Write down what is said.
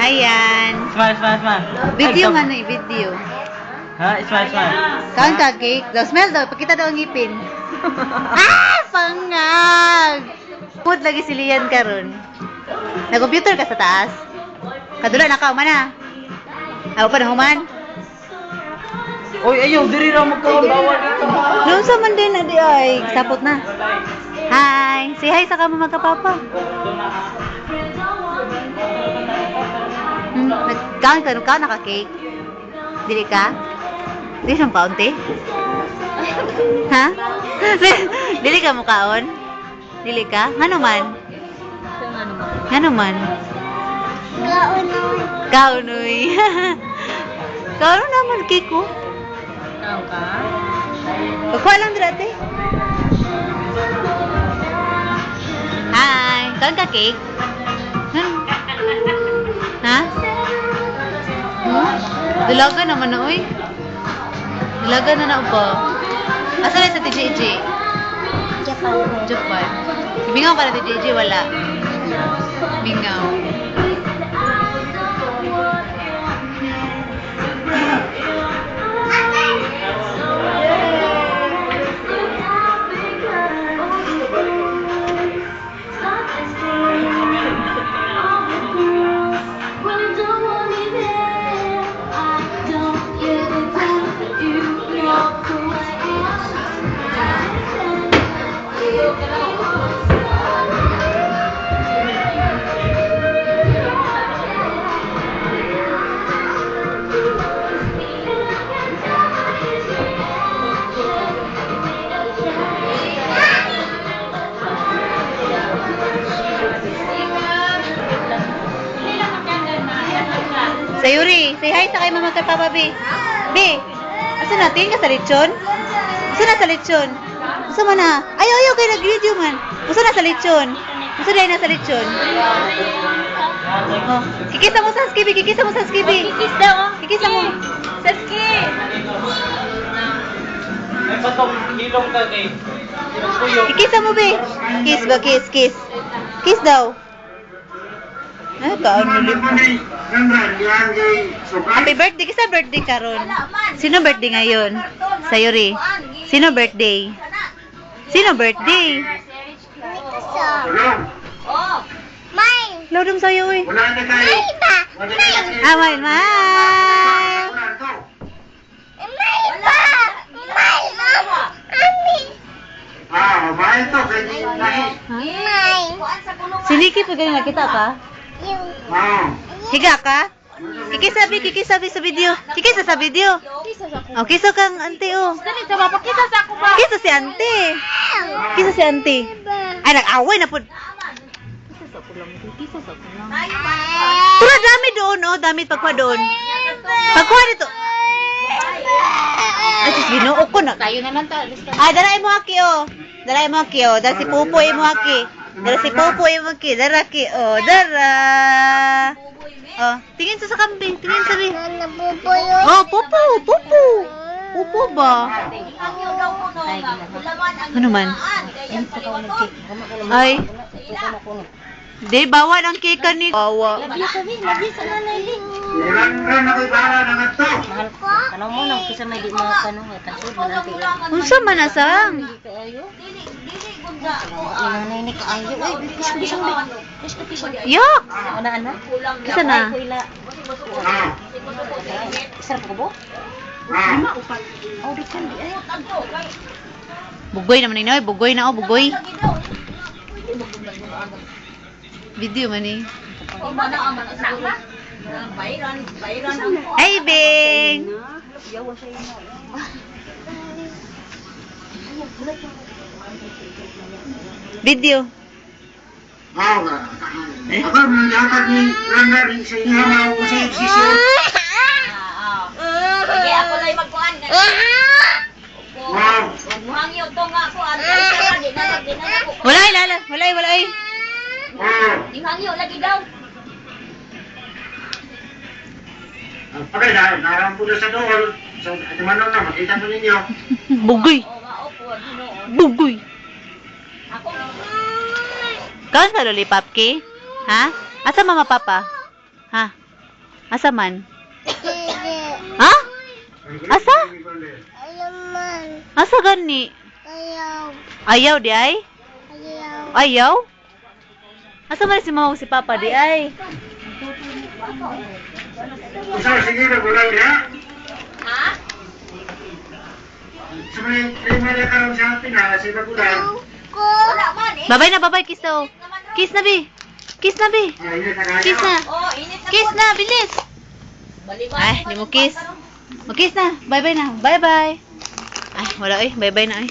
Ayan. Smile, smile, smile. Video man eh, video. Ha? Smile, smile. Kaon ka, cake. Daw, smell daw. Pakita daw ang ngipin. Pangag! Mood lagi si Lian karon. Nag-computer ka sa taas. Kadula na ka, mana. Ako pa na human. Uy, ayaw, diri raw magkawabawa dito. Doon sa man din na di ay. Sapot na. Hi. Say hi sa kamo magkapapa. Kaon ka naka-cake. Dili ka? Dili siyang paunti? Ha? Dili ka mo kaon? Dili ka? Ano man? Ano man? Kaunoy. Kauno naman cake ko. Kaon ka? Pagkuha lang dito. Hi. Kaon ka cake? Ha? Dulaga naman na, uy. Dulaga na ba? Asa na sa TJJ? Japan. Bingaw ka na TJJ, wala. Bingaw. Sayuri, say hi sa kay mama kay papa, B. B, asa natin ka sa lechon? Asa na sa lechon? Asa man na? Ayaw, kay nag-video man. Asa na sa lechon? Asa na sa lechon? Oh, kikisa mo sa skibi, kikisa mo sa skibi. Kikis daw, oh. Kikisa mo. Saski! Ay, patong hilong ka kay. Kikisa mo, B. Kiss ba, kiss. Kiss daw. Ay, kaon ulit. Happy birthday, kisa birthday karon. Sino birthday ngayon? Sayuri. Sino birthday? Sino birthday? Oh! Laudum sa'yo, uy. Wala na kayo. Ah, mine. Mahal to. Kaya lahi. Si Nikki, pag ganun nakita ka? Higa ka? Kikisabi sa video. Kikisa sa video. Oh, kiso kang ante, oh. Dali, sa mapakita sa ako ba? Kisa si ante. Kisa si ante. Ay, nag-away na po. Pura dami doon, oh. Dami pagkuha doon. Pagkuha dito. Ay, sis, ginoo ko na. Tayo na lang ta. Ay, dala mo haki, oh. Dala mo haki, oh. Dala si Pupoy mo haki. Dala si Pupoy mo haki. Dara ki, oh. Dara. Oh, tingin sa kambing. Tingin sa bi. Oh, Pupo. Pupo ba? Ano man? Ay. Di, bawa ng cake ni. Bawa. Labi sa nanay Ling. Ilan na kayo para na ito. Mahal ko. Ano mo nang kisa may di mga tanong eh. Tansod mo natin yan. Unsa man asang? Hindi ka ayo. Nanay ni ka ayo. Ay, pisang ba? Pisang. Yak. Ana. Kisa na? Sarap ko bo? Oh, di kan di ay. Bugoy naman ni, bugoy na, oh, bugoy. Video man eh. Hey, Bing! Video. Ako nalakad ni Rana rin sa ihamaw ko sa sisyo. Sige, ako lang magkuhan. Wow. Muhangyo to nga ako. Di na ako. Wala. Hangyo lagi daw. Okay, narampo na sa dool. So, atumanon na, makita mo ninyo. Bugoy. Bugoy. Kaon ka lollipop ki? Ha? Asa mama papa? Ha? Asa man? Ha? Asa? Asa gani? Ayaw di ay? Ayaw? Asa man si mama o si papa di ay? Usaw, sige, nagulay niya. Sumali, lima na karoon sa atin ha, kasi nagulay. Babay na, babay. Kiss na, oh. Kiss na, Bi. Kiss na, Bi. Kiss na. Kiss na, bilis. Ay, di mo kiss. Mag-kiss na. Bye-bye na. Bye-bye. Ay, wala eh. Bye-bye na eh.